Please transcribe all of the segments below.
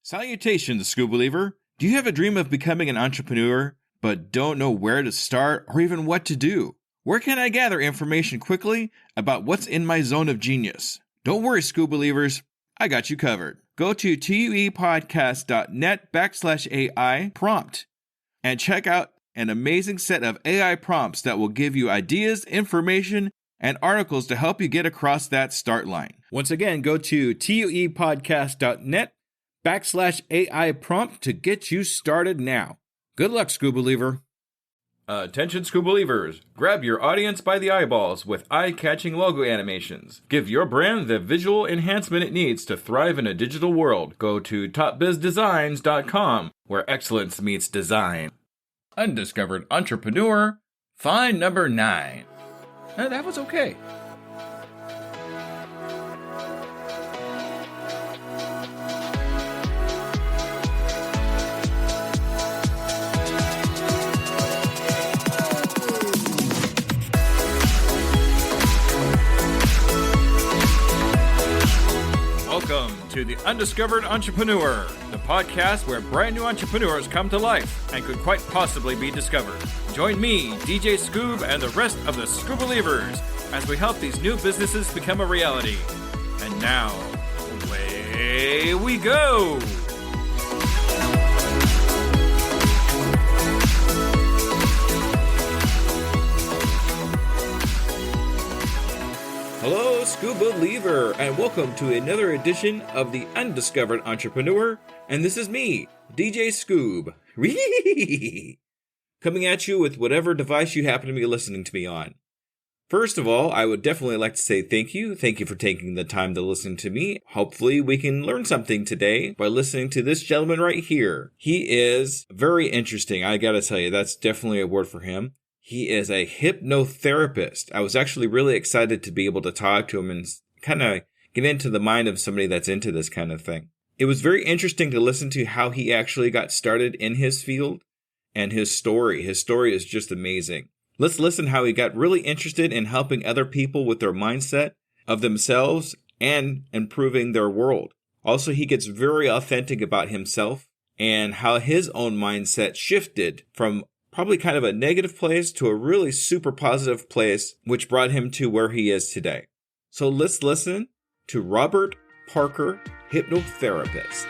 Salutations, Skoobeliever. Do you have a dream of becoming an entrepreneur, but don't know where to start or even what to do? Where can I gather information quickly about what's in my zone of genius? Don't worry, Skoobelievers. I got you covered. Go to tuepodcast.net/AI prompt and check out an amazing set of AI prompts that will give you ideas, information, and articles to help you get across that start line. Once again, go to tuepodcast.net/AI prompt to get you started now. Good luck, Skoobeliever. Attention, Skoobelievers. Grab your audience by the eyeballs with eye-catching logo animations. Give your brand the visual enhancement it needs to thrive in a digital world. Go to topbizdesigns.com, where excellence meets design. Undiscovered entrepreneur, find number 9. That was okay. Welcome to the Undiscovered Entrepreneur, the podcast where brand new entrepreneurs come to life and could quite possibly be discovered. Join me, DJ Skoob, and the rest of the Skoobelievers as we help these new businesses become a reality. And now, away we go! Hello, Skoobeliever, and welcome to another edition of the Undiscovered Entrepreneur, and this is me, DJ Skoob, coming at you with whatever device you happen to be listening to me on. First of all, I would definitely like to say thank you. Thank you for taking the time to listen to me. Hopefully, we can learn something today by listening to this gentleman right here. He is very interesting. I gotta tell you, that's definitely a word for him. He is a hypnotherapist. I was actually really excited to be able to talk to him and kind of get into the mind of somebody that's into this kind of thing. It was very interesting to listen to how he actually got started in his field and his story. His story is just amazing. Let's listen how he got really interested in helping other people with their mindset of themselves and improving their world. Also, he gets very authentic about himself and how his own mindset shifted from probably kind of a negative place to a really super positive place, which brought him to where he is today. So let's listen to Robert Parker, hypnotherapist.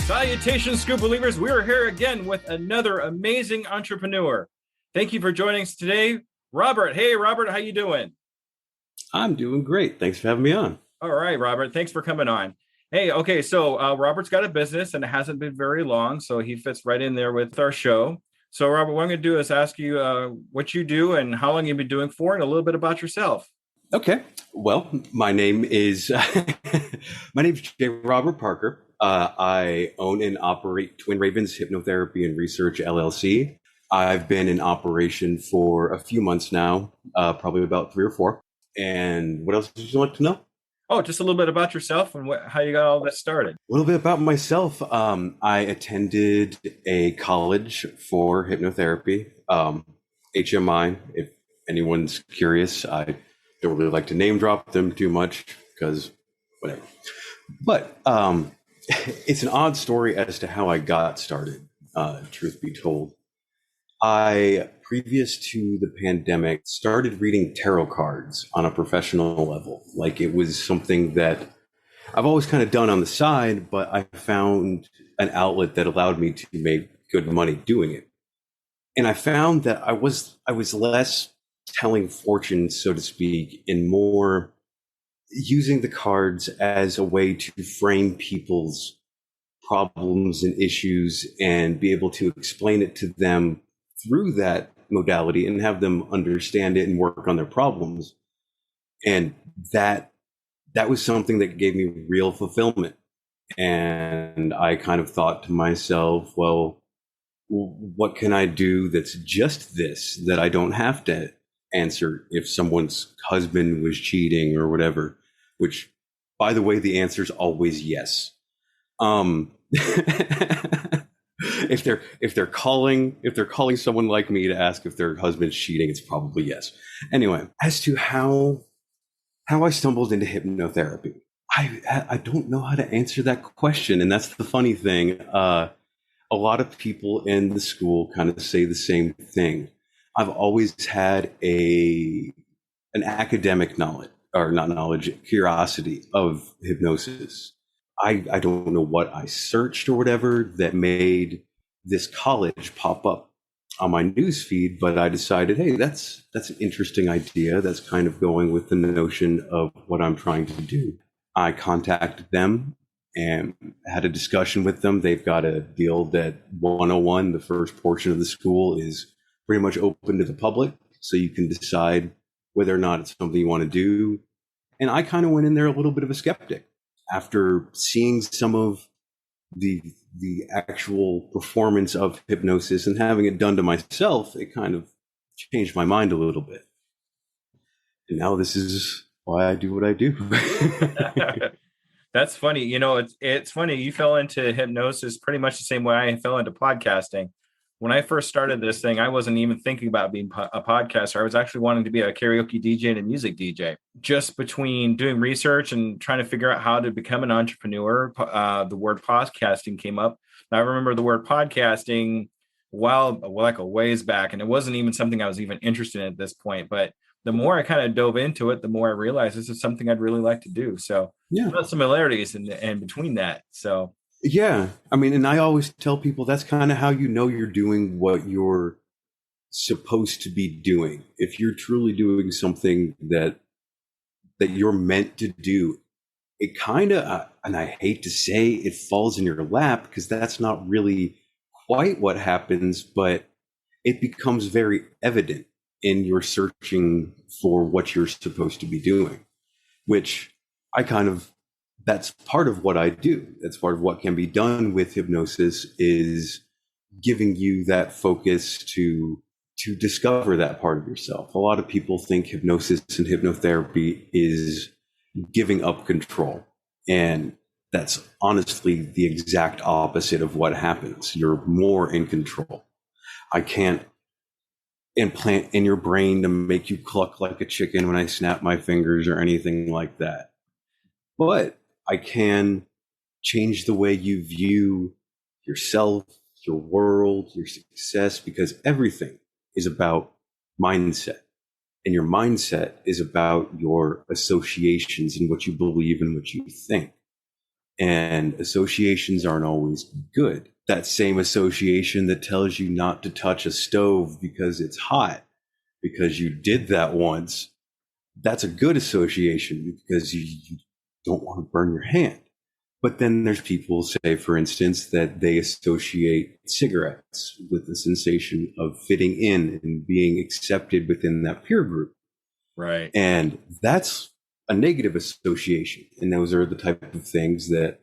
Salutations, Skoobelievers. We're here again with another amazing entrepreneur. Thank you for joining us today, Robert. Hey, Robert, how you doing? I'm doing great. Thanks for having me on. All right, Robert. Thanks for coming on. Hey, okay, so Robert's got a business, and it hasn't been very long, so he fits right in there with our show. So, Robert, what I'm going to do is ask you what you do and how long you've been doing for, and a little bit about yourself. Okay. Well, my name is J. Robert Parker. I own and operate Twin Ravens Hypnotherapy and Research LLC. I've been in operation for a few months now, probably about 3 or 4. And what else would you like to know? Oh, just a little bit about yourself and how you got all this started. A little bit about myself. I attended a college for hypnotherapy, HMI. If anyone's curious, I don't really like to name drop them too much because whatever. But it's an odd story as to how I got started, truth be told. I, previous to the pandemic, started reading tarot cards on a professional level. Like it was something that I've always kind of done on the side, but I found an outlet that allowed me to make good money doing it. And I found that I was less telling fortunes, so to speak, and more using the cards as a way to frame people's problems and issues and be able to explain it to them through that modality and have them understand it and work on their problems. And that was something that gave me real fulfillment. And I kind of thought to myself, well, what can I do that's just this, that I don't have to answer if someone's husband was cheating or whatever, which By the way, the answer is always yes. If they're calling someone like me to ask if their husband's cheating, it's probably yes. Anyway, as to how I stumbled into hypnotherapy, I don't know how to answer that question, and that's the funny thing. A lot of people in the school kind of say the same thing. I've always had an academic knowledge, or not knowledge, curiosity of hypnosis. I don't know what I searched or whatever that made this college pop up on my news feed, but I decided, hey, that's an interesting idea. That's kind of going with the notion of what I'm trying to do. I contacted them and had a discussion with them. They've got a deal that 101, the first portion of the school, is pretty much open to the public, so you can decide whether or not it's something you want to do. And I kind of went in there a little bit of a skeptic. After seeing some of the actual performance of hypnosis and having it done to myself, it kind of changed my mind a little bit. And now this is why I do what I do. That's funny. You know, it's funny. You fell into hypnosis pretty much the same way I fell into podcasting. When I first started this thing, I wasn't even thinking about being a podcaster. I was actually wanting to be a karaoke DJ and a music DJ. Just between doing research and trying to figure out how to become an entrepreneur, the word podcasting came up. I remember the word podcasting like a ways back, and it wasn't even something I was even interested in at this point. But the more I kind of dove into it, the more I realized this is something I'd really like to do. So Yeah, similarities in between that. So yeah. I mean, and I always tell people that's kind of how you know you're doing what you're supposed to be doing. If you're truly doing something that you're meant to do, it kind of, and I hate to say it falls in your lap, because that's not really quite what happens, but it becomes very evident in your searching for what you're supposed to be doing, which that's part of what I do. That's part of what can be done with hypnosis, is giving you that focus to discover that part of yourself. A lot of people think hypnosis and hypnotherapy is giving up control, and that's honestly the exact opposite of what happens. You're more in control. I can't implant in your brain to make you cluck like a chicken when I snap my fingers or anything like that, but I can change the way you view yourself, your world, your success, because everything is about mindset. And your mindset is about your associations and what you believe and what you think. And associations aren't always good. That same association that tells you not to touch a stove because it's hot, because you did that once, that's a good association because you don't want to burn your hand. But then there's people, say, for instance, that they associate cigarettes with the sensation of fitting in and being accepted within that peer group. right. And that's a negative association. And those are the type of things that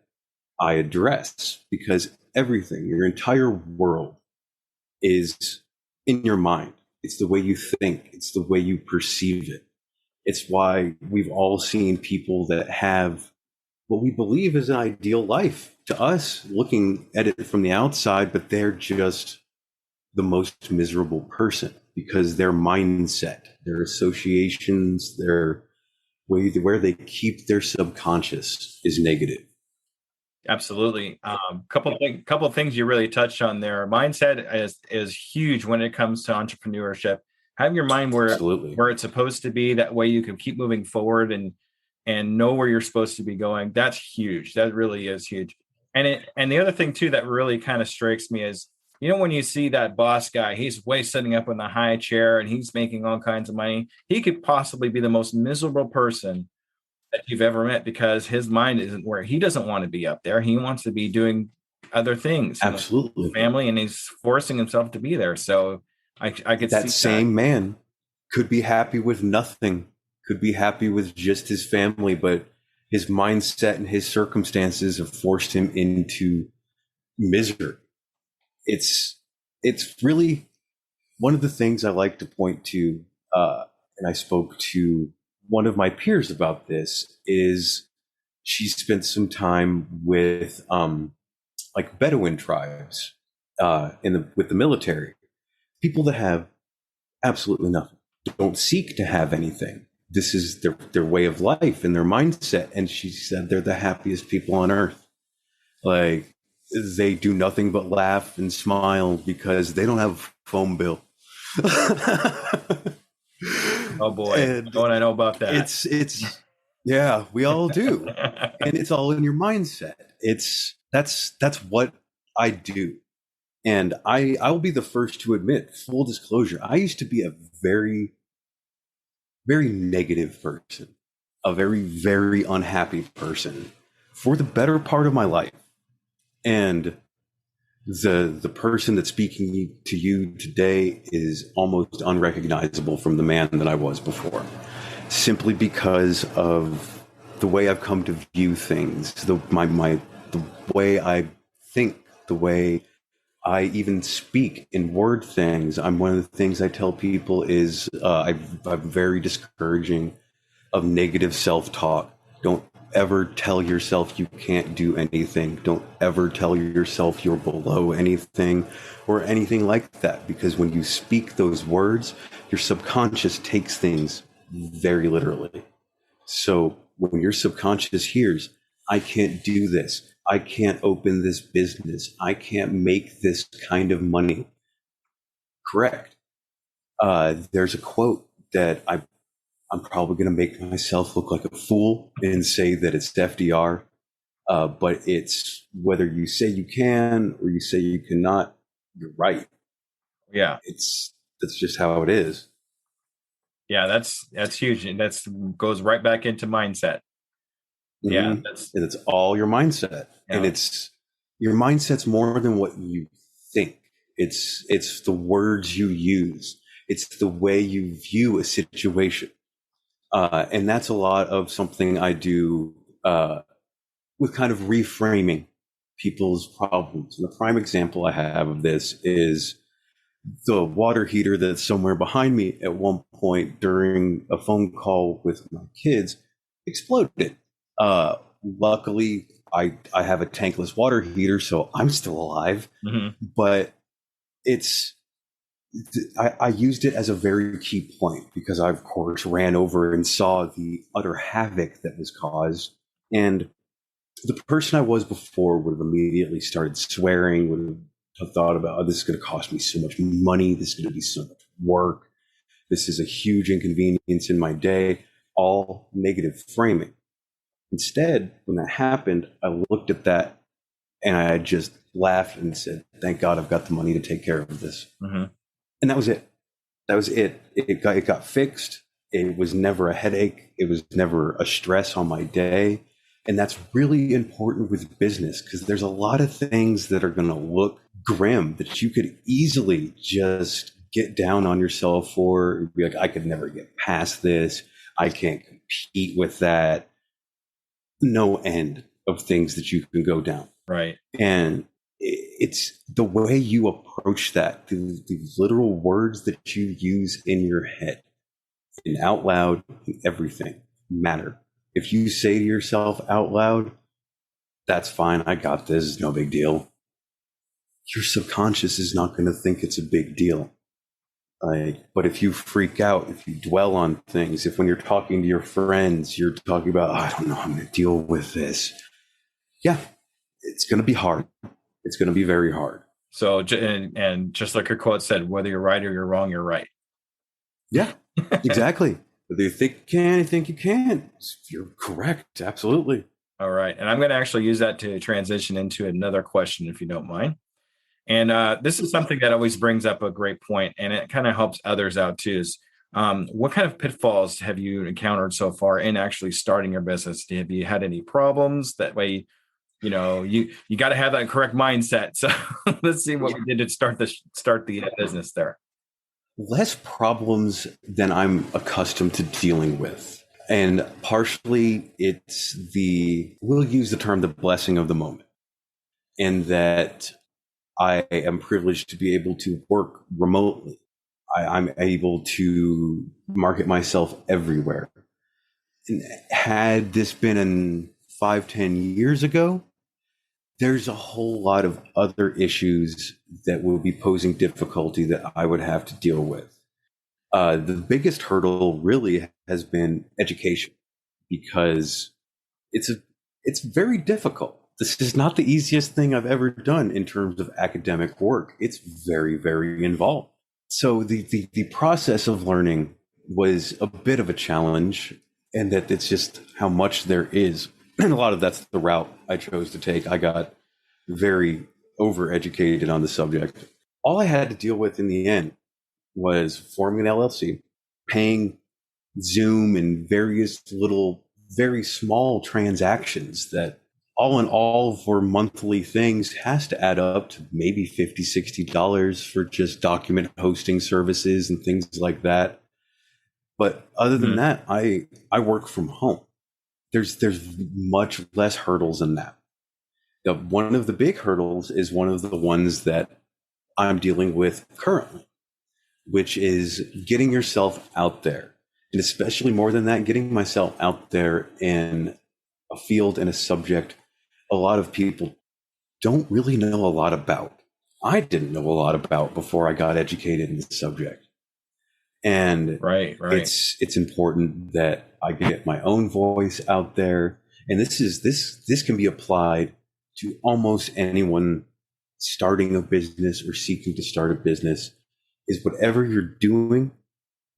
I address, because everything, your entire world, is in your mind. It's the way you think. It's the way you perceive it. It's why we've all seen people that have what we believe is an ideal life to us, looking at it from the outside, but they're just the most miserable person because their mindset, their associations, their way where they keep their subconscious is negative. Absolutely. Couple of things you really touched on there. Mindset is huge when it comes to entrepreneurship. Have your mind Absolutely. where it's supposed to be. That way you can keep moving forward and know where you're supposed to be going. That's huge. That really is huge. And the other thing too that really kind of strikes me is, you know, when you see that boss guy, he's way sitting up in the high chair and he's making all kinds of money. He could possibly be the most miserable person that you've ever met, because his mind isn't where he doesn't want to be up there. He wants to be doing other things, Absolutely. family, and he's forcing himself to be there. So I could that see same man could be happy with nothing, could be happy with just his family, but his mindset and his circumstances have forced him into misery. It's really one of the things I like to point to, and I spoke to one of my peers about this, is she spent some time with like Bedouin tribes with the military, people that have absolutely nothing, don't seek to have anything. This is their way of life and their mindset. And she said they're the happiest people on earth. Like, they do nothing but laugh and smile because they don't have a phone bill. Oh boy, And don't I know about that? It's yeah, we all do. And it's all in your mindset. That's what I do. And I will be the first to admit, full disclosure, I used to be a very, very negative person, a very, very unhappy person for the better part of my life. And the person that's speaking to you today is almost unrecognizable from the man that I was before, simply because of the way I've come to view things, the way I think, the way I even speak in word things. One of the things I tell people is I'm very discouraging of negative self-talk. Don't ever tell yourself you can't do anything. Don't ever tell yourself you're below anything or anything like that, because when you speak those words, your subconscious takes things very literally. So when your subconscious hears, I can't do this, I can't open this business, I can't make this kind of money. Correct. There's a quote that I'm probably going to make myself look like a fool and say that it's FDR, but it's whether you say you can or you say you cannot, you're right. Yeah, that's just how it is. Yeah, that's huge, and that's goes right back into mindset. Yeah, and it's all your mindset, and it's your mindset's more than what you think. It's the words you use. It's the way you view a situation, and that's a lot of something I do with kind of reframing people's problems. And the prime example I have of this is the water heater that's somewhere behind me at one point during a phone call with my kids exploded. Luckily, I have a tankless water heater, so I'm still alive. But I used it as a very key point because I, of course, ran over and saw the utter havoc that was caused. And the person I was before would have immediately started swearing, would have thought about, oh, this is going to cost me so much money, this is going to be so much work, this is a huge inconvenience in my day, all negative framing. Instead, when that happened, I looked at that and I just laughed and said, thank God I've got the money to take care of this. And that was it. That was it. It got fixed. It was never a headache. It was never a stress on my day. And that's really important with business, because there's a lot of things that are going to look grim that you could easily just get down on yourself for. Be like, I could never get past this. I can't compete with that. No end of things that you can go down. Right. And it's the way you approach that, the literal words that you use in your head and out loud, everything matter. If you say to yourself out loud, that's fine, I got this, no big deal, your subconscious is not going to think it's a big deal. But if you freak out, if you dwell on things, if when you're talking to your friends, you're talking about, oh, I don't know how I'm going to deal with this. Yeah, it's going to be hard. It's going to be very hard. So, and just like your quote said, whether you're right or you're wrong, you're right. Yeah, exactly. Whether you think you can, you think you can. You're correct. Absolutely. All right. And I'm going to actually use that to transition into another question, if you don't mind. And this is something that always brings up a great point, and it kind of helps others out too. Is what kind of pitfalls have you encountered so far in actually starting your business? Have you had any problems? That way, you got to have that correct mindset. So let's see what we did to start the business there. Less problems than I'm accustomed to dealing with. And partially it's we'll use the term, the blessing of the moment. And that I am privileged to be able to work remotely. I'm able to market myself everywhere. And had this been in 5, 10 years ago, there's a whole lot of other issues that will be posing difficulty that I would have to deal with. The biggest hurdle really has been education, because it's very difficult. This is not the easiest thing I've ever done in terms of academic work. It's very, very involved. So the process of learning was a bit of a challenge, and that it's just how much there is. And a lot of that's the route I chose to take. I got very overeducated on the subject. All I had to deal with in the end was forming an LLC, paying Zoom and various little, very small transactions that all in all for monthly things has to add up to maybe $50, $60 for just document hosting services and things like that. But other than that, I work from home. There's much less hurdles than that. One of the big hurdles is one of the ones that I'm dealing with currently, which is getting yourself out there. And especially more than that, getting myself out there in a field and a subject a lot of people don't really know a lot about. I didn't know a lot about before I got educated in the subject. And right. It's important that I get my own voice out there. And this can be applied to almost anyone starting a business or seeking to start a business, is whatever you're doing,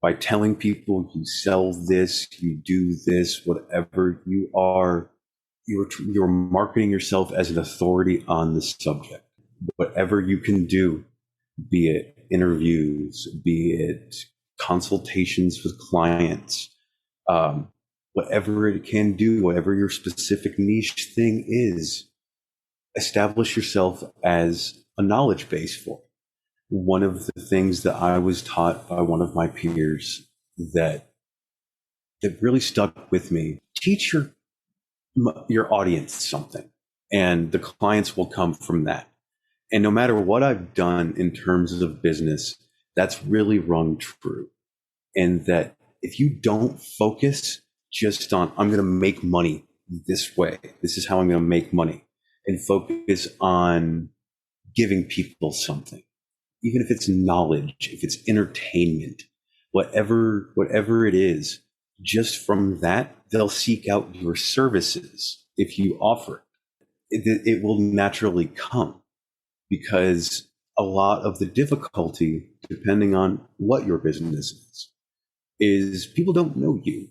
by telling people you sell this, you do this, whatever you are, you're marketing yourself as an authority on the subject. Whatever you can do, be it interviews, be it consultations with clients, whatever it can do, whatever your specific niche thing is, establish yourself as a knowledge base for it. One of the things that I was taught by one of my peers that really stuck with me: teach your audience something, and the clients will come from that. And no matter what I've done in terms of business, that's really rung true. And that if you don't focus just on, I'm going to make money this way, this is how I'm going to make money, and focus on giving people something, even if it's knowledge, if it's entertainment, whatever it is, just from that, they'll seek out your services. If you offer it will naturally come, because a lot of the difficulty, depending on what your business is people don't know you.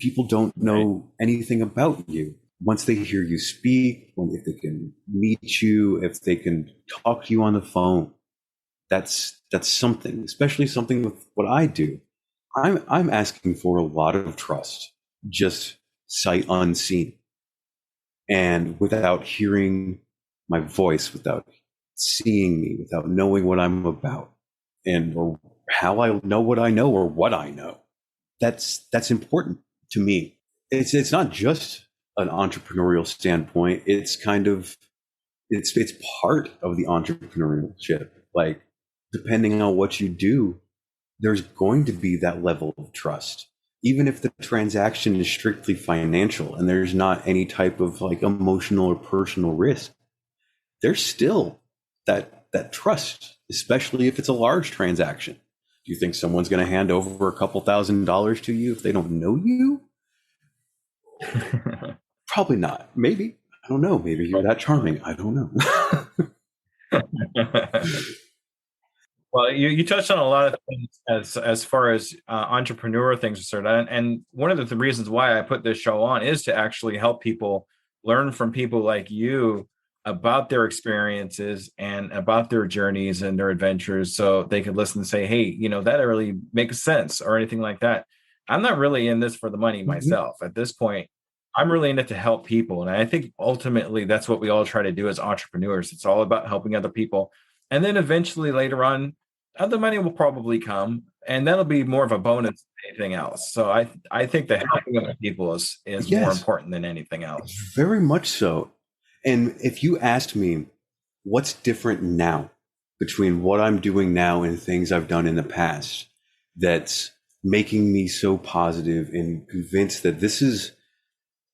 People don't know anything about you. Once they hear you speak, if they can meet you, if they can talk to you on the phone, that's something, especially something with what I do. I'm asking for a lot of trust, just sight unseen. And without hearing my voice, without seeing me, without knowing what I'm about, and or how I know what I know or what I know. That's important to me. It's not just an entrepreneurial standpoint. It's kind of it's part of the entrepreneurship. Like, depending on what you do, there's going to be that level of trust. Even if the transaction is strictly financial and there's not any type of like emotional or personal risk, there's still that trust, especially if it's a large transaction. Do you think someone's going to hand over a couple $1,000s to you if they don't know you? Probably not. Maybe. I don't know. Maybe you're that charming. I don't know. Well, you touched on a lot of things as far as entrepreneur things are concerned. And one of the reasons why I put this show on is to actually help people learn from people like you about their experiences and about their journeys and their adventures, so they could listen and say, hey, that really makes sense, or anything like that. I'm not really in this for the money myself. At this point, I'm really in it to help people. And I think ultimately that's what we all try to do as entrepreneurs. It's all about helping other people. And then eventually later on, the money will probably come, and that'll be more of a bonus than anything else. So I think the helping other people is more important than anything else. Very much so. And if you asked me what's different now between what I'm doing now and things I've done in the past that's making me so positive and convinced that this is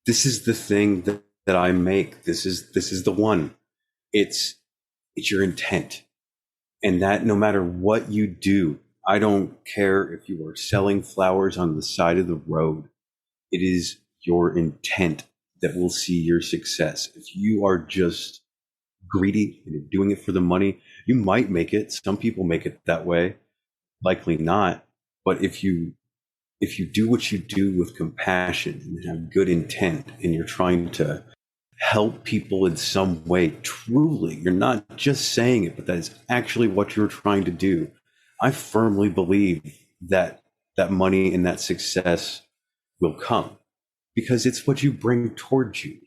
this is the thing that I make. This is the one. It's your intent. And that no matter what you do, I don't care if you are selling flowers on the side of the road. It is your intent that will see your success. If you are just greedy and you're doing it for the money, you might make it. Some people make it that way, likely not. But if you do what you do with compassion and have good intent, and you're trying to help people in some way, truly, you're not just saying it, but that is actually what you're trying to do. I firmly believe that money and that success will come because it's what you bring towards you.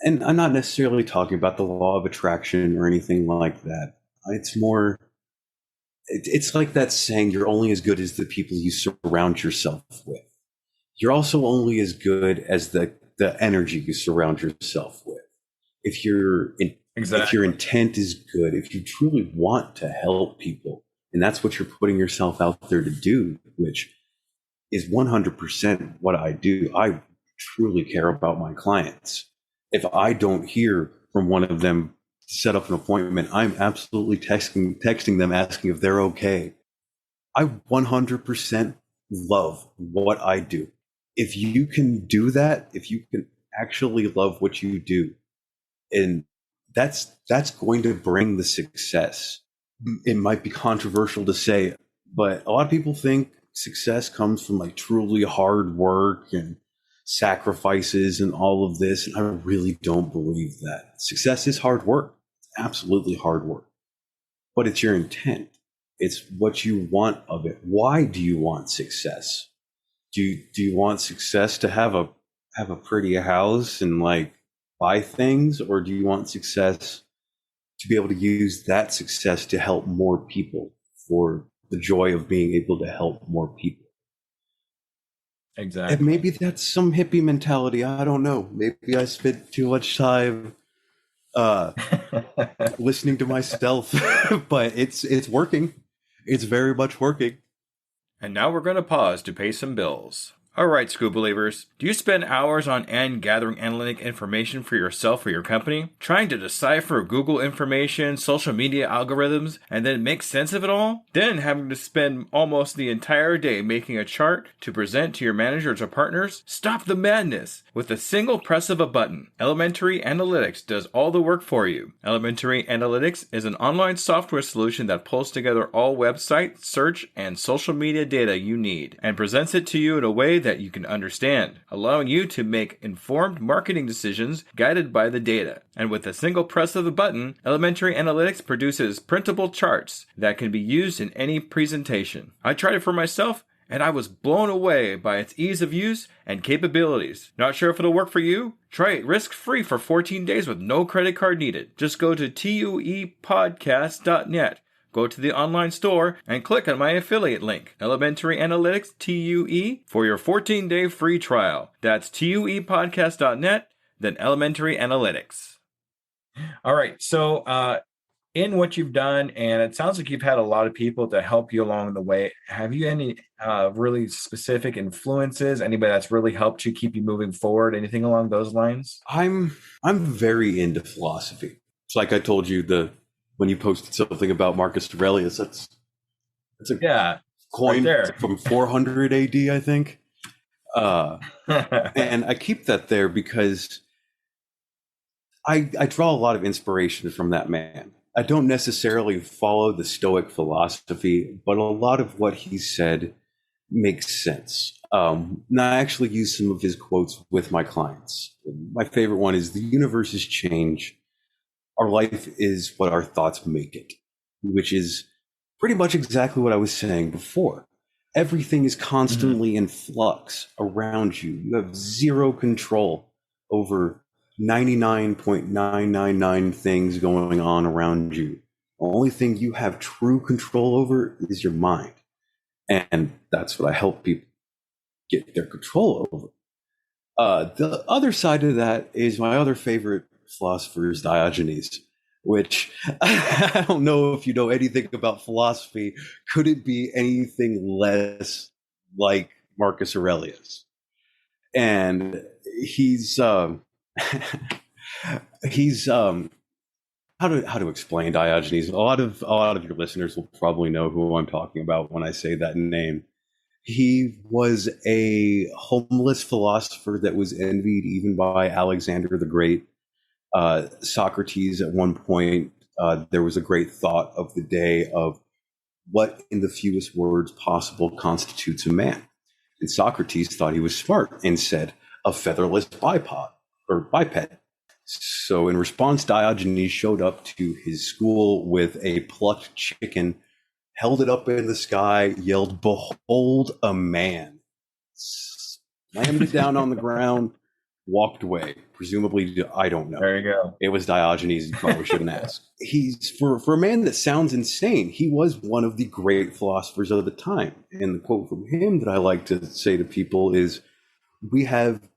And I'm not necessarily talking about the law of attraction or anything like that. It's more, it's like that saying, you're only as good as the people you surround yourself with. You're also only as good as the energy you surround yourself with. If your intent is good, if you truly want to help people, and that's what you're putting yourself out there to do, which is 100% what I do. I truly care about my clients. If I don't hear from one of them to set up an appointment, I'm absolutely texting them asking if they're okay. I 100% love what I do. If you can do that, if you can actually love what you do, and that's going to bring the success. It might be controversial to say, but a lot of people think success comes from like truly hard work and sacrifices and all of this. And I really don't believe that. Success is hard work. It's absolutely hard work. But it's your intent. It's what you want of it. Why do you want success? Do you want success to have a pretty house and like buy things, or do you want success to be able to use that success to help more people for the joy of being able to help more people? Exactly. And maybe that's some hippie mentality. I don't know. Maybe I spent too much time listening to myself, but it's working. It's very much working. And now we're going to pause to pay some bills. All right, Skoobelievers, do you spend hours on end gathering analytic information for yourself or your company, trying to decipher Google information, social media algorithms, and then make sense of it all? Then having to spend almost the entire day making a chart to present to your managers or partners? Stop the madness! With a single press of a button, Elementary Analytics does all the work for you. Elementary Analytics is an online software solution that pulls together all website, search, and social media data you need and presents it to you in a way that you can understand, allowing you to make informed marketing decisions guided by the data. And with a single press of a button, Elementary Analytics produces printable charts that can be used in any presentation. I tried it for myself, and I was blown away by its ease of use and capabilities. Not sure if it'll work for you? Try it risk-free for 14 days with no credit card needed. Just go to tuepodcast.net. Go to the online store and click on my affiliate link, Elementary Analytics TUE, for your 14-day free trial. That's tuepodcast.net, then Elementary Analytics. All right. So in what you've done, and it sounds like you've had a lot of people to help you along the way, have you any really specific influences? Anybody that's really helped you keep you moving forward? Anything along those lines? I'm very into philosophy. It's like I told you when you posted something about Marcus Aurelius, that's a coin right from 400 AD, I think. And I keep that there because I draw a lot of inspiration from that man. I don't necessarily follow the Stoic philosophy, but a lot of what he said makes sense. And I actually use some of his quotes with my clients. My favorite one is, "The universe is change. Our life is what our thoughts make it," which is pretty much exactly what I was saying before. Everything is constantly in flux around you. You have zero control over 99.999 things going on around you. The only thing you have true control over is your mind. And that's what I help people get their control over. The other side of that is my other favorite philosopher is Diogenes, which I don't know if you know anything about philosophy. Could it be anything less like Marcus Aurelius? And he's he's how to explain Diogenes? A lot of your listeners will probably know who I'm talking about when I say that name. He was a homeless philosopher that was envied even by Alexander the Great. Socrates, at one point, there was a great thought of the day of what, in the fewest words possible, constitutes a man. And Socrates thought he was smart and said, a featherless biped. So in response, Diogenes showed up to his school with a plucked chicken, held it up in the sky, yelled, "Behold a man," slammed it down on the ground, walked away. Presumably, I don't know. There you go. It was Diogenes. You probably shouldn't ask. He's for a man that sounds insane. He was one of the great philosophers of the time. And the quote from him that I like to say to people is, "We have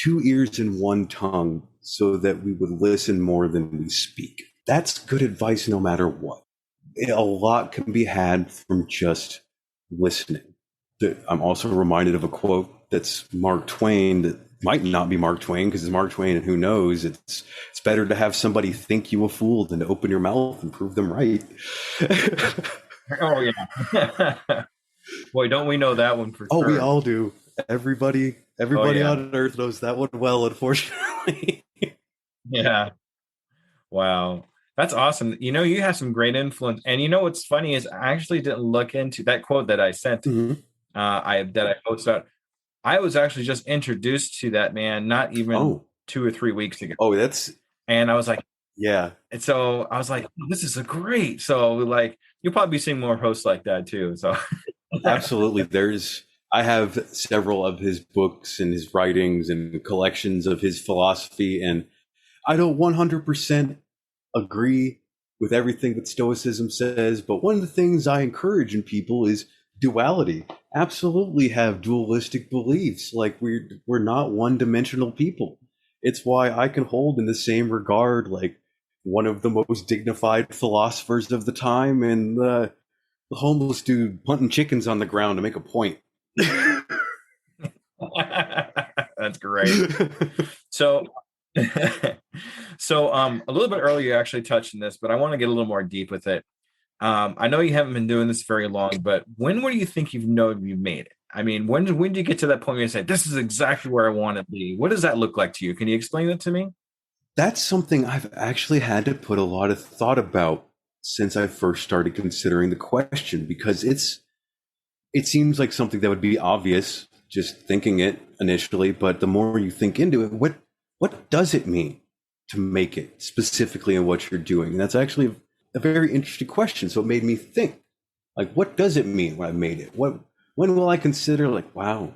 2 ears and 1 tongue, so that we would listen more than we speak." That's good advice, no matter what. A lot can be had from just listening. I'm also reminded of a quote that's Mark Twain that might not be Mark Twain, because it's Mark Twain, and who knows? It's better to have somebody think you a fool than to open your mouth and prove them right. Oh yeah. Boy, don't we know that one for sure. We all do. Everybody on earth knows that one well, unfortunately. Yeah. Wow. That's awesome. You have some great influence. And what's funny is I actually didn't look into that quote that I sent. Mm-hmm. That I posted out. I was actually just introduced to that man not even 2 or 3 weeks ago. And I was like, yeah. And so I was like, this is a great. So you'll probably be seeing more hosts like that too. So absolutely. I have several of his books and his writings and collections of his philosophy, and I don't 100% agree with everything that Stoicism says, but one of the things I encourage in people is duality. Absolutely have dualistic beliefs. Like we're not one-dimensional people. It's why I can hold in the same regard like one of the most dignified philosophers of the time and the homeless dude punting chickens on the ground to make a point. That's great. So a little bit earlier you actually touched on this, but I want to get a little more deep with it. I know you haven't been doing this very long, but when do you think you've made it? I mean, when did you get to that point where you say, this is exactly where I want to be? What does that look like to you? Can you explain that to me? That's something I've actually had to put a lot of thought about since I first started considering the question, because it seems like something that would be obvious just thinking it initially, but the more you think into it, what does it mean to make it specifically in what you're doing? And that's actually a very interesting question. So it made me think, like, what does it mean when I made it? When will I consider like, wow,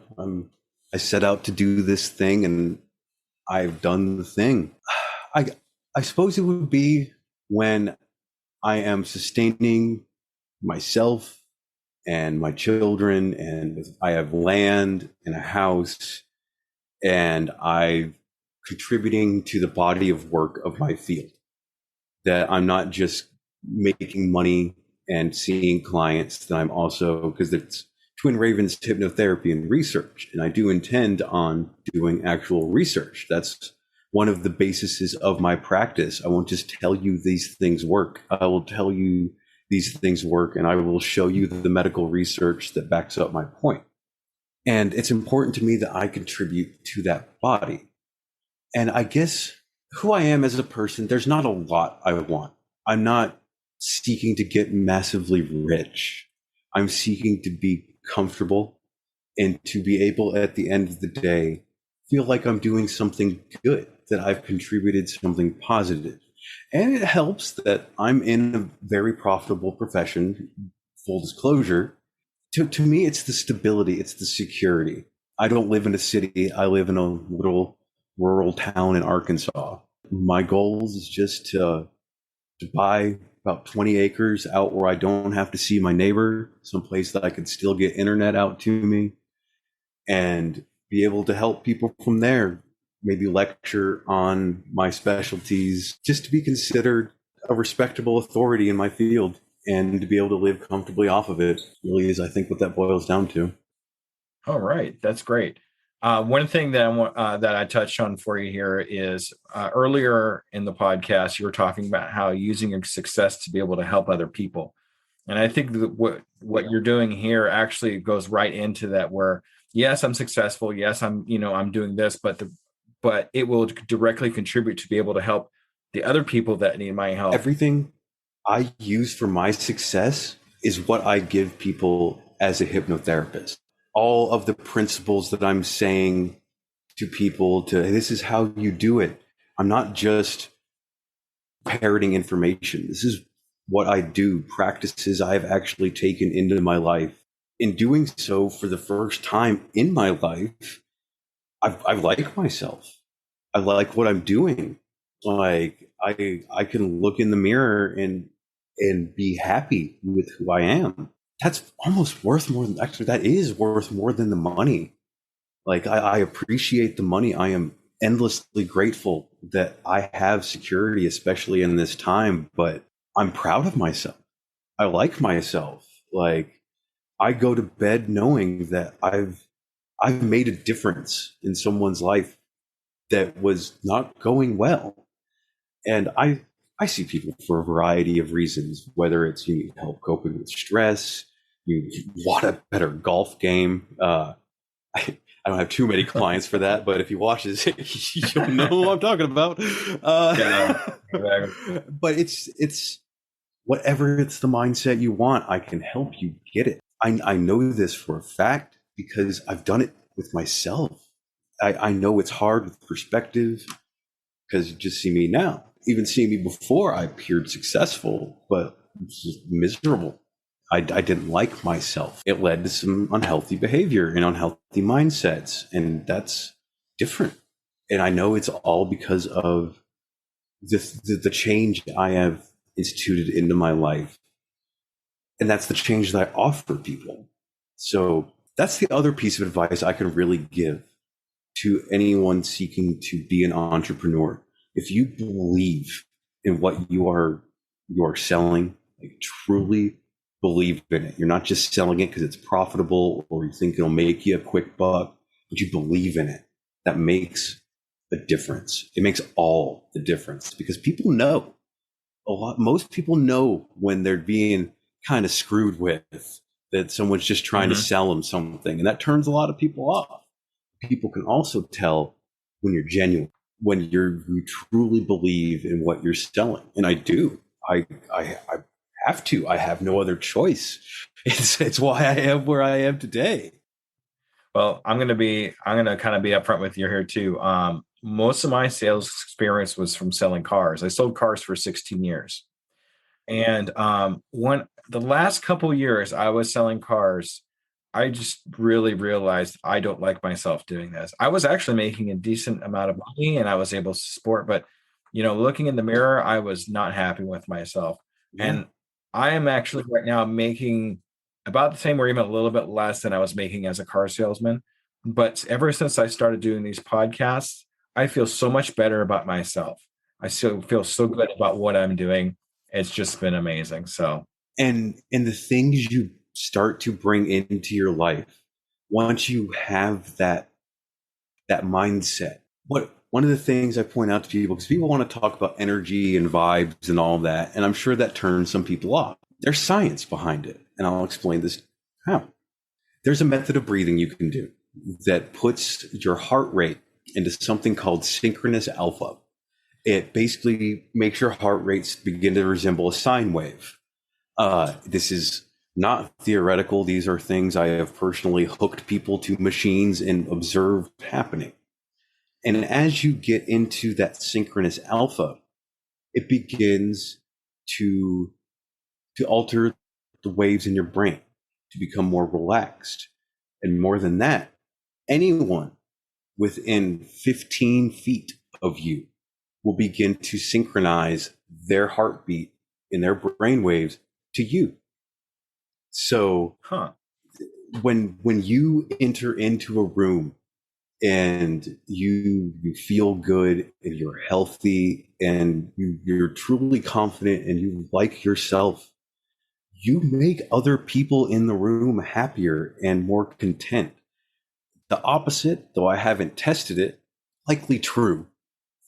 I set out to do this thing and I've done the thing? I suppose it would be when I am sustaining myself and my children, and I have land and a house, and I'm contributing to the body of work of my field. That I'm not just making money and seeing clients, that I'm also, because it's Twin Ravens hypnotherapy and research, and I do intend on doing actual research. That's one of the bases of my practice. I won't just tell you these things work. I will tell you these things work, and I will show you the medical research that backs up my point. And it's important to me that I contribute to that body. And I guess who I am as a person, there's not a lot I want. I'm not seeking to get massively rich. I'm seeking to be comfortable and to be able at the end of the day feel like I'm doing something good, that I've contributed something positive. And it helps that I'm in a very profitable profession, full disclosure. To me, it's the stability, it's the security. I don't live in a city. I live in a little rural town in Arkansas. My goal is just to buy about 20 acres out where I don't have to see my neighbor, someplace that I could still get internet out to me, and be able to help people from there, maybe lecture on my specialties, just to be considered a respectable authority in my field and to be able to live comfortably off of it really is, I think, what that boils down to. All right. That's great. One thing that that I touched on for you here is earlier in the podcast, you were talking about how using your success to be able to help other people. And I think that what you're doing here actually goes right into that, where yes, I'm successful. Yes, I'm doing this, but it will directly contribute to be able to help the other people that need my help. Everything I use for my success is what I give people as a hypnotherapist. All of the principles that I'm saying to people, this is how you do it. I'm not just parroting information. This is what I do, practices I've actually taken into my life. In doing so for the first time in my life, I like myself. I like what I'm doing. Like I can look in the mirror and be happy with who I am. That's almost worth more than, actually, that is worth more than the money. Like I appreciate the money. I am endlessly grateful that I have security, especially in this time, but I'm proud of myself. I like myself. Like I go to bed knowing that I've made a difference in someone's life that was not going well. And I see people for a variety of reasons, whether it's you need help coping with stress, you want a better golf game. I don't have too many clients for that, but if you watch this, you'll know who I'm talking about. Yeah. But it's whatever it's the mindset you want, I can help you get it. I know this for a fact because I've done it with myself. I know it's hard with perspective because you just see me now. Even seeing me before, I appeared successful, but just miserable. I didn't like myself. It led to some unhealthy behavior and unhealthy mindsets, and that's different. And I know it's all because of the change I have instituted into my life. And that's the change that I offer people. So that's the other piece of advice I can really give to anyone seeking to be an entrepreneur. If you believe in what you are selling, like truly believe in it. You're not just selling it because it's profitable or you think it'll make you a quick buck, but you believe in it. That makes a difference. It makes all the difference because people know most people know when they're being kind of screwed with, that someone's just trying to sell them something. And that turns a lot of people off. People can also tell when you're genuine, when you truly believe in what you're selling. And I do. I have to. I have no other choice. It's why I am where I am today. Well, I'm going to kind of be upfront with you here too. Most of my sales experience was from selling cars. I sold cars for 16 years. And when the last couple of years I was selling cars, I just really realized I don't like myself doing this. I was actually making a decent amount of money and I was able to support, but looking in the mirror, I was not happy with myself. Yeah. And I am actually right now making about the same or even a little bit less than I was making as a car salesman. But ever since I started doing these podcasts, I feel so much better about myself. I still feel so good about what I'm doing. It's just been amazing. So, and the things you start to bring into your life, once you have that mindset, one of the things I point out to people, because people want to talk about energy and vibes and all that, and I'm sure that turns some people off. There's science behind it, and I'll explain this how. There's a method of breathing you can do that puts your heart rate into something called synchronous alpha. It basically makes your heart rates begin to resemble a sine wave. This is not theoretical. These are things I have personally hooked people to machines and observed happening. And as you get into that synchronous alpha, it begins to alter the waves in your brain to become more relaxed. And more than that, anyone within 15 feet of you will begin to synchronize their heartbeat in their brain waves to you. So when you enter into a room and you feel good and you're healthy and you're truly confident and you like yourself, you make other people in the room happier and more content. the opposite, though I haven't tested it, likely true.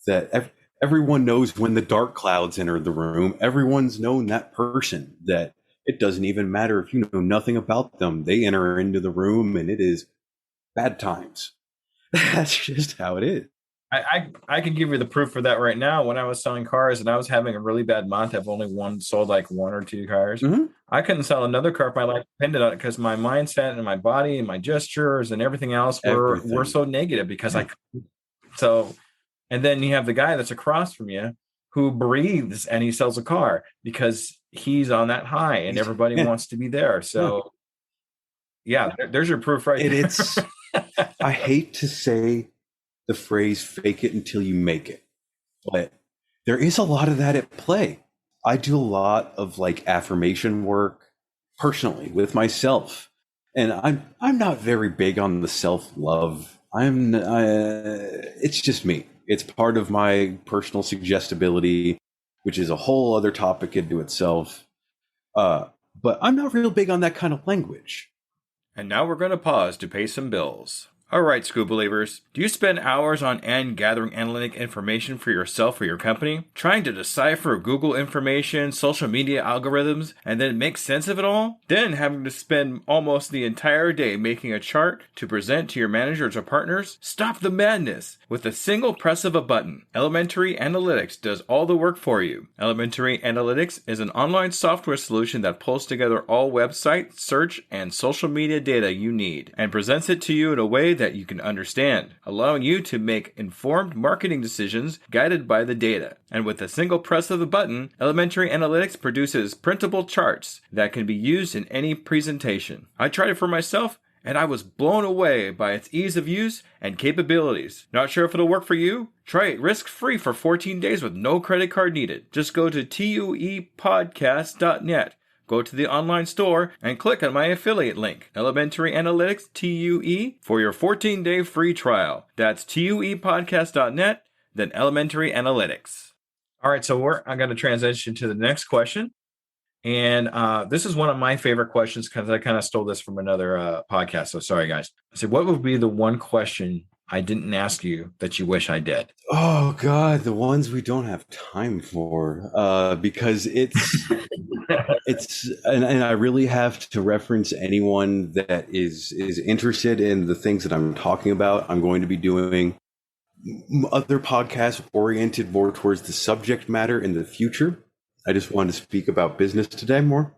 That everyone knows when the dark clouds enter the room. Everyone's known that person, that it doesn't even matter if you know nothing about them. They enter into the room and it is bad times. That's just how it is. I can give you the proof for that right now. When I was selling cars and I was having a really bad month, I've only sold like 1 or 2 cars. Mm-hmm. I couldn't sell another car if my life depended on it, because my mindset and my body and my gestures and everything else were so negative because and then you have the guy that's across from you who breathes and he sells a car because he's on that high and everybody wants to be there. So there's your proof right there. It's I hate to say the phrase fake it until you make it, but there is a lot of that at play. I do a lot of like affirmation work personally with myself, and I'm not very big on the self-love. It's just me. It's part of my personal suggestibility, which is a whole other topic into itself. But I'm not real big on that kind of language. And now we're going to pause to pay some bills. All right, Skoobelievers, do you spend hours on end gathering analytic information for yourself or your company, trying to decipher Google information, social media algorithms, and then make sense of it all? Then having to spend almost the entire day making a chart to present to your managers or partners? Stop the madness with a single press of a button. Elementary Analytics does all the work for you. Elementary Analytics is an online software solution that pulls together all website, search, and social media data you need and presents it to you in a way that you can understand, allowing you to make informed marketing decisions guided by the data. And with a single press of a button, Elementary Analytics produces printable charts that can be used in any presentation. I tried it for myself, and I was blown away by its ease of use and capabilities. Not sure if it'll work for you? Try it risk-free for 14 days with no credit card needed. Just go to tuepodcast.net. Go to the online store and click on my affiliate link, Elementary Analytics TUE, for your 14-day free trial. That's tuepodcast.net, then Elementary Analytics. All right, so I'm going to transition to the next question. And this is one of my favorite questions because I kind of stole this from another podcast. So sorry, guys. I said, what would be the one question I didn't ask you that you wish I did? Oh, God, the ones we don't have time for, because it's... and I really have to reference anyone that is interested in the things that I'm talking about. I'm going to be doing other podcasts oriented more towards the subject matter in the future. I just wanted to speak about business today more.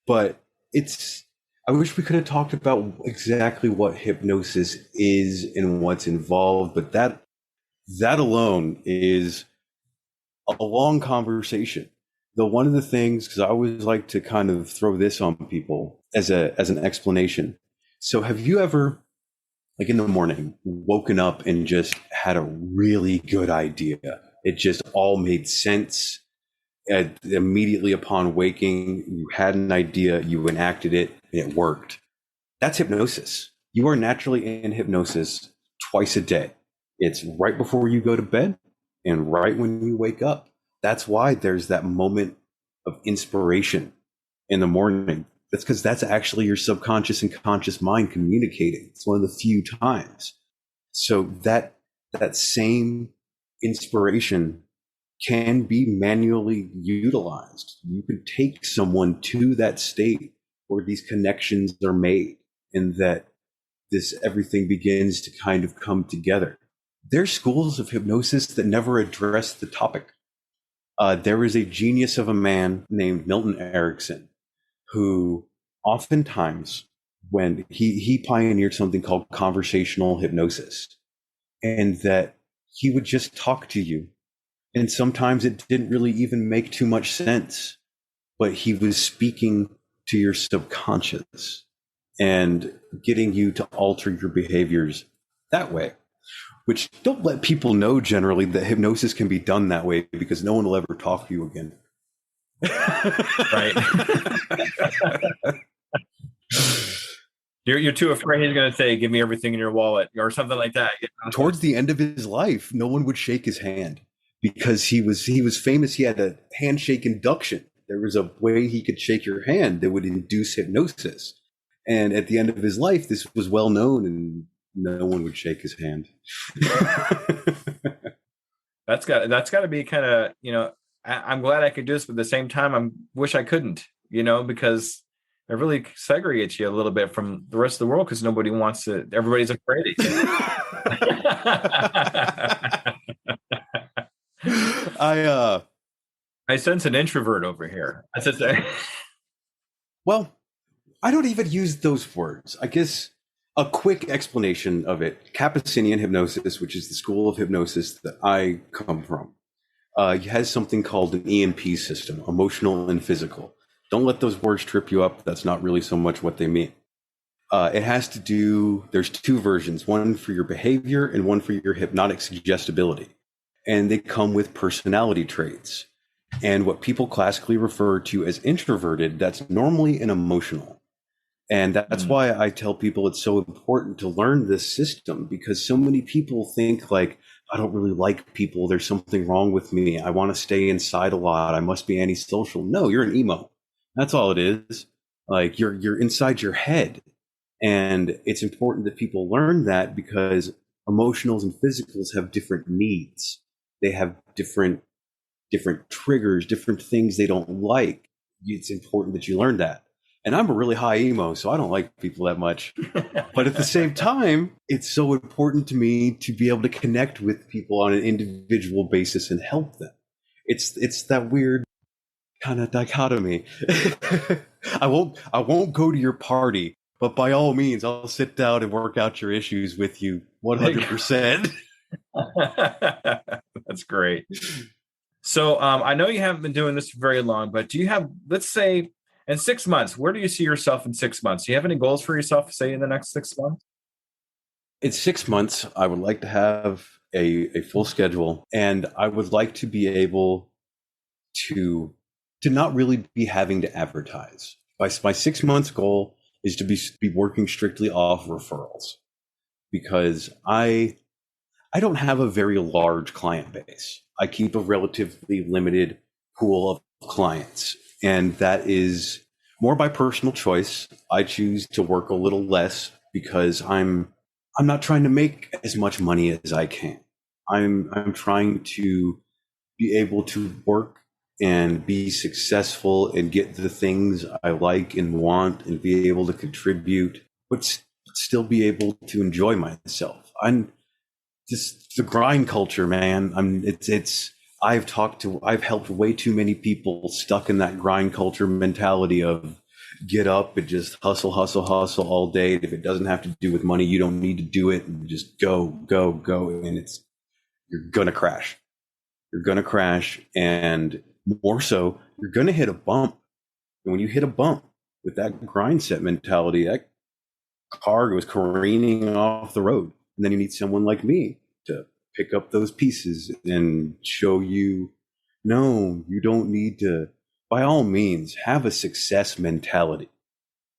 But I wish we could have talked about exactly what hypnosis is and what's involved, but that alone is a long conversation. Though one of the things, because I always like to kind of throw this on people as an explanation. So have you ever, like in the morning, woken up and just had a really good idea? It just all made sense. Immediately upon waking, you had an idea, you enacted it, and it worked. That's hypnosis. You are naturally in hypnosis twice a day. It's right before you go to bed and right when you wake up. That's why there's that moment of inspiration in the morning. That's because that's actually your subconscious and conscious mind communicating. It's one of the few times. So that same inspiration can be manually utilized. You can take someone to that state where these connections are made and that everything begins to kind of come together. There's schools of hypnosis that never address the topic. There is a genius of a man named Milton Erickson, who oftentimes, when he pioneered something called conversational hypnosis, and that he would just talk to you. And sometimes it didn't really even make too much sense, but he was speaking to your subconscious and getting you to alter your behaviors that way. Which don't let people know generally that hypnosis can be done that way, because no one will ever talk to you again. Right. You're too afraid he's going to say, give me everything in your wallet or something like that. Towards the end of his life, no one would shake his hand because he was famous. He had a handshake induction. There was a way he could shake your hand that would induce hypnosis. And at the end of his life, this was well known, and no one would shake his hand. That's got to be kind of, I'm glad I could do this, but at the same time, I wish I couldn't, because it really segregates you a little bit from the rest of the world because nobody wants to, everybody's afraid of you. I sense an introvert over here. Well, I don't even use those words. I guess a quick explanation of it. Kappa-Cinean hypnosis, which is the school of hypnosis that I come from, has something called an EMP system, emotional and physical. Don't let those words trip you up. That's not really so much what they mean. It has to do, there's two versions, one for your behavior and one for your hypnotic suggestibility. And they come with personality traits. And what people classically refer to as introverted, that's normally an emotional. And that's why I tell people it's so important to learn this system, because so many people think like, I don't really like people. There's something wrong with me. I want to stay inside a lot. I must be antisocial. No, you're an emo. That's all it is. Like you're inside your head. And it's important that people learn that because emotionals and physicals have different needs. They have different triggers, different things they don't like. It's important that you learn that. And I'm a really high emo, so I don't like people that much. But at the same time, it's so important to me to be able to connect with people on an individual basis and help them. It's that weird kind of dichotomy. I won't go to your party, but by all means, I'll sit down and work out your issues with you 100%. That's great. So I know you haven't been doing this for very long, but do you have, let's say, in 6 months, where do you see yourself in 6 months? Do you have any goals for yourself, say, in the next 6 months? In 6 months, I would like to have a full schedule, and I would like to be able to not really be having to advertise. My 6 months goal is to be working strictly off referrals, because I don't have a very large client base. I keep a relatively limited pool of clients, and that is more by personal choice. I choose to work a little less because I'm not trying to make as much money as I can. I'm trying to be able to work and be successful and get the things I like and want and be able to contribute, but still be able to enjoy myself. I'm just the grind culture, man. I've helped way too many people stuck in that grind culture mentality of get up and just hustle all day. If it doesn't have to do with money, you don't need to do it, and just go. And you're going to crash. You're going to crash. And more so, you're going to hit a bump. And when you hit a bump with that grind set mentality, that car goes careening off the road. And then you need someone like me to pick up those pieces and show you, no, you don't need to, by all means, have a success mentality.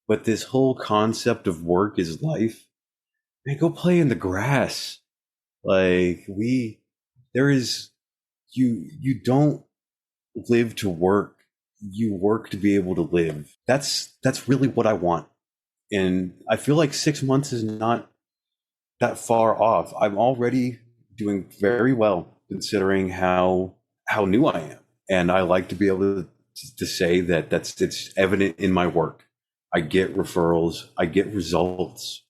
But this whole concept of work is life, man, go play in the grass. Like you don't live to work. You work to be able to live. That's really what I want. And I feel like 6 months is not that far off. I'm already doing very well considering how new I am. And I like to be able to say that it's evident in my work. I get referrals, I get results,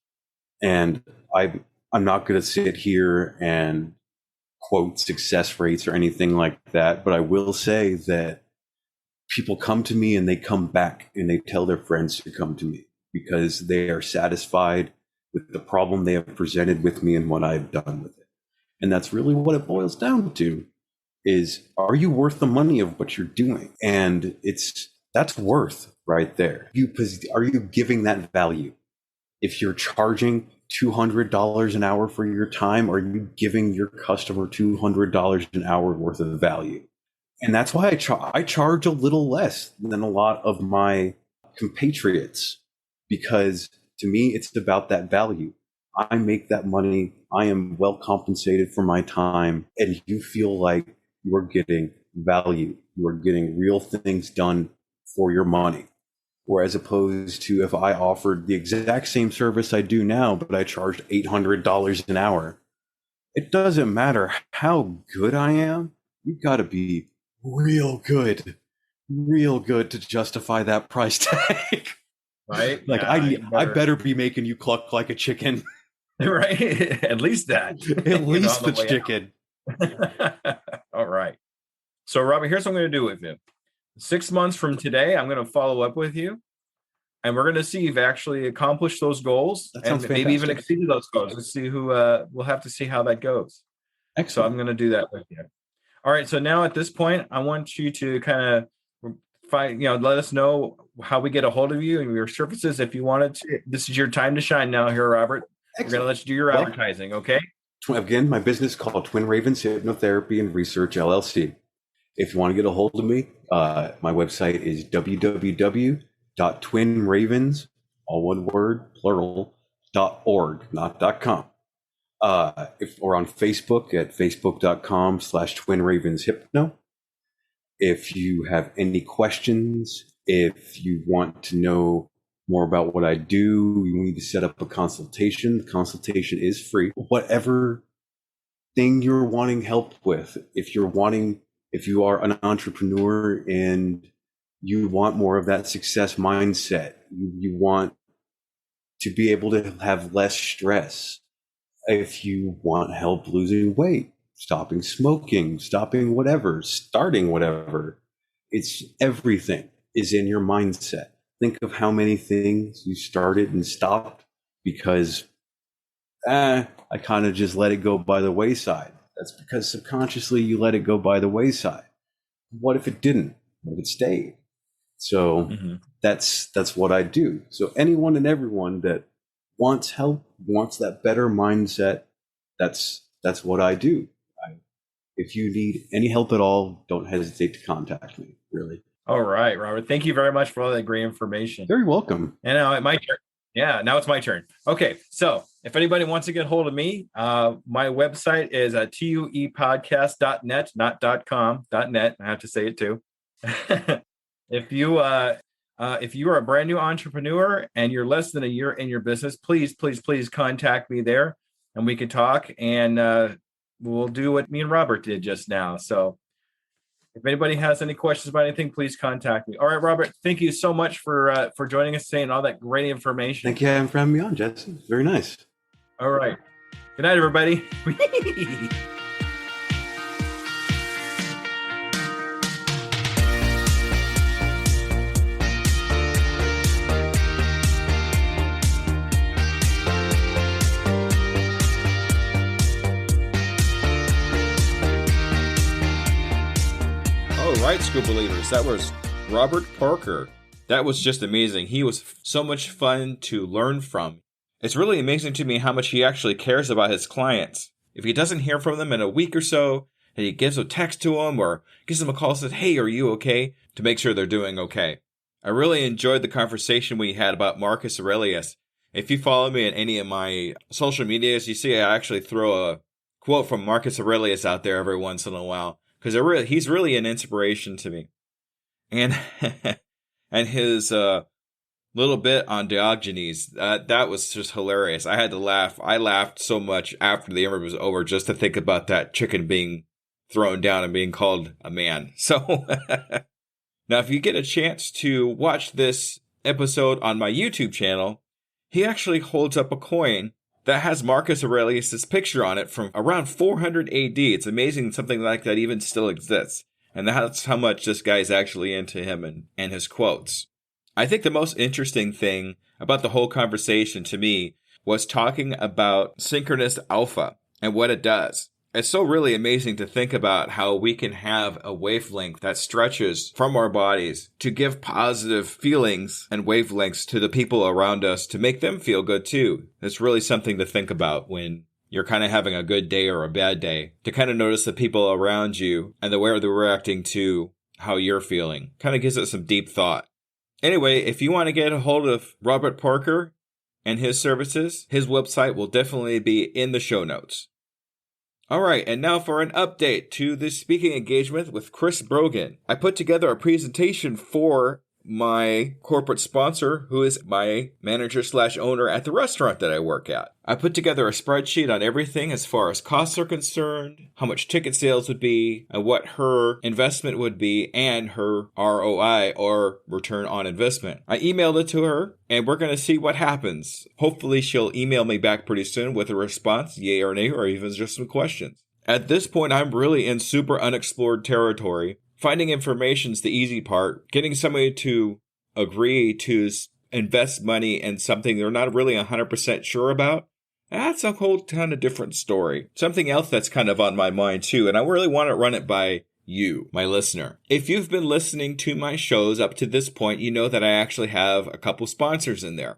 and I'm not going to sit here and quote success rates or anything like that, but I will say that people come to me and they come back and they tell their friends to come to me because they are satisfied with the problem they have presented with me and what I've done with it. And that's really what it boils down to is, are you worth the money of what you're doing? And that's worth right there. Are you giving that value? If you're charging $200 an hour for your time, are you giving your customer $200 an hour worth of value? And that's why I charge a little less than a lot of my compatriots, because to me, it's about that value. I make that money. I am well compensated for my time. And you feel like you are getting value. You are getting real things done for your money. Whereas opposed to if I offered the exact same service I do now, but I charged $800 an hour, it doesn't matter how good I am. You've got to be real good to justify that price tag. Right? Like Yeah, I better be making you cluck like a chicken. Right? At least that. At least the chicken. All right. So, Robert, here's what I'm going to do with you. 6 months from today, I'm going to follow up with you, and we're going to see if you've actually accomplished those goals, That and sounds maybe even fantastic. exceeded those goals. Let's see who. We'll have to see how that goes. So Excellent. I'm going to do that with you. All right. So now at this point, I want you to kind of let us know how we get a hold of you and your services. If you wanted to, this is your time to shine now here, Robert. Excellent. We're going to let you do your advertising. Okay. Again, my business is called Twin Ravens Hypnotherapy and Research LLC. If you want to get a hold of me, my website is www.twinravens, all one word, plural, .org, not .com. If we're on Facebook at facebook.com/twinravenshypno. If you have any questions, if you want to know more about what I do, you need to set up a consultation. The consultation is free. Whatever thing you're wanting help with, if you are an entrepreneur and you want more of that success mindset, you want to be able to have less stress, if you want help losing weight, stopping smoking, stopping whatever, starting whatever, it's everything is in your mindset. Think of how many things you started and stopped because I kind of just let it go by the wayside. That's because subconsciously you let it go by the wayside. What if it didn't? What if it stayed? So that's what I do. So anyone and everyone that wants help, wants that better mindset, that's what I do. If you need any help at all, don't hesitate to contact me, really. All right, Robert. Thank you very much for all that great information. Very welcome. And now my turn. Yeah, now it's my turn. Okay, so if anybody wants to get hold of me, my website is tuepodcast.net, not .com, .net. I have to say it too. If you are a brand new entrepreneur and you're less than a year in your business, please contact me there, and we can talk, and we'll do what me and Robert did just now. So if anybody has any questions about anything, please contact me. All right, Robert, thank you so much for joining us today and all that great information. Thank you for having me on, Jesse. Very nice. All right. Good night, everybody. All right, Skoobelievers, that was Robert Parker. That was just amazing. He was so much fun to learn from. It's really amazing to me how much he actually cares about his clients. If he doesn't hear from them in a week or so, and he gives a text to them or gives them a call and says, "Hey, are you okay?" to make sure they're doing okay. I really enjoyed the conversation we had about Marcus Aurelius. If you follow me on any of my social medias, you see I actually throw a quote from Marcus Aurelius out there every once in a while, because he's really an inspiration to me. And and his little bit on Diogenes, that was just hilarious. I had to laugh. I laughed so much after the interview was over just to think about that chicken being thrown down and being called a man. So now, if you get a chance to watch this episode on my YouTube channel, he actually holds up a coin that has Marcus Aurelius' picture on it from around 400 AD. It's amazing something like that even still exists. And that's how much this guy's actually into him and his quotes. I think the most interesting thing about the whole conversation to me was talking about synchronous alpha and what it does. It's so really amazing to think about how we can have a wavelength that stretches from our bodies to give positive feelings and wavelengths to the people around us to make them feel good too. It's really something to think about when you're kind of having a good day or a bad day, to kind of notice the people around you and the way they're reacting to how you're feeling. Kind of gives it some deep thought. Anyway, if you want to get a hold of Robert Parker and his services, his website will definitely be in the show notes. All right, and now for an update to the speaking engagement with Chris Brogan. I put together a presentation for my corporate sponsor, who is my manager/owner at the restaurant that I work at. I put together a spreadsheet on everything as far as costs are concerned, how much ticket sales would be, and what her investment would be, and her ROI, or return on investment. I emailed it to her, and we're going to see what happens. Hopefully she'll email me back pretty soon with a response, yay or nay, or even just some questions. At this point, I'm really in super unexplored territory. Finding information's the easy part. Getting somebody to agree to invest money in something they're not really 100% sure about, that's a whole kind of different story. Something else that's kind of on my mind too, and I really want to run it by you, my listener. If you've been listening to my shows up to this point, you know that I actually have a couple sponsors in there.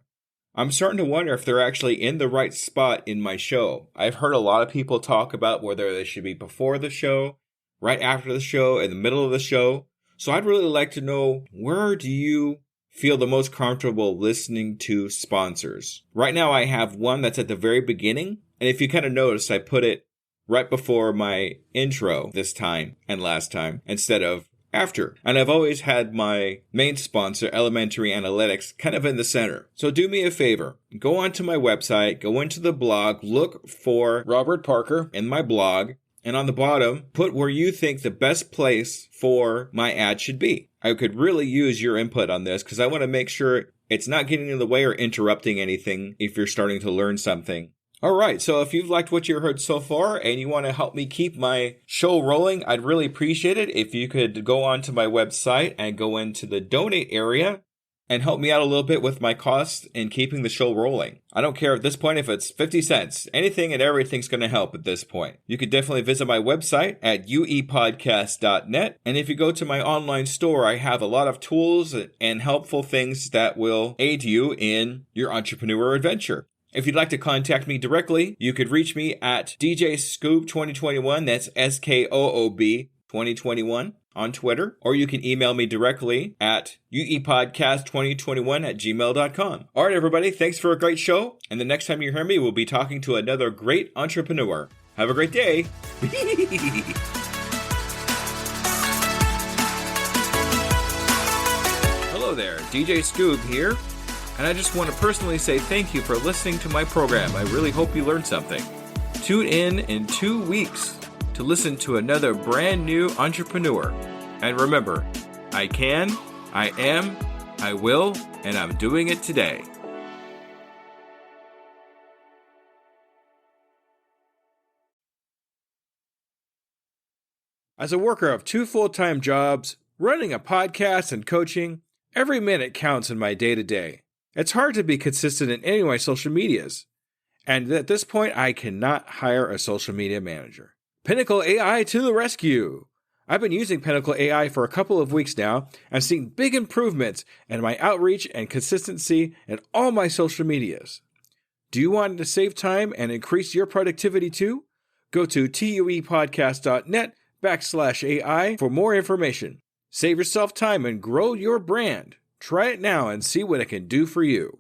I'm starting to wonder if they're actually in the right spot in my show. I've heard a lot of people talk about whether they should be before the show, right after the show, in the middle of the show. So I'd really like to know, where do you feel the most comfortable listening to sponsors? Right now I have one that's at the very beginning. And if you kind of notice, I put it right before my intro this time and last time instead of after. And I've always had my main sponsor, Elementary Analytics, kind of in the center. So do me a favor. Go onto my website, go into the blog, look for Robert Parker in my blog, and on the bottom, put where you think the best place for my ad should be. I could really use your input on this because I want to make sure it's not getting in the way or interrupting anything if you're starting to learn something. All right, so if you've liked what you heard so far and you want to help me keep my show rolling, I'd really appreciate it if you could go onto my website and go into the donate area and help me out a little bit with my costs in keeping the show rolling. I don't care at this point if it's 50 cents. Anything and everything's going to help at this point. You could definitely visit my website at uepodcast.net. And if you go to my online store, I have a lot of tools and helpful things that will aid you in your entrepreneur adventure. If you'd like to contact me directly, you could reach me at DJ Skoob 2021. That's SKOOB 2021 on Twitter. Or you can email me directly at uepodcast2021@gmail.com. All right, everybody. Thanks for a great show. And the next time you hear me, we'll be talking to another great entrepreneur. Have a great day. Hello there. DJ Skoob here. And I just want to personally say thank you for listening to my program. I really hope you learned something. Tune in 2 weeks to listen to another brand new entrepreneur. And remember, I can, I am, I will, and I'm doing it today. As a worker of 2 full-time jobs, running a podcast and coaching, every minute counts in my day-to-day. It's hard to be consistent in any of my social medias. And at this point, I cannot hire a social media manager. Pinnacle AI to the rescue! I've been using Pinnacle AI for a couple of weeks now. I'm seeing big improvements in my outreach and consistency in all my social medias. Do you want to save time and increase your productivity too? Go to tuepodcast.net/AI for more information. Save yourself time and grow your brand. Try it now and see what it can do for you.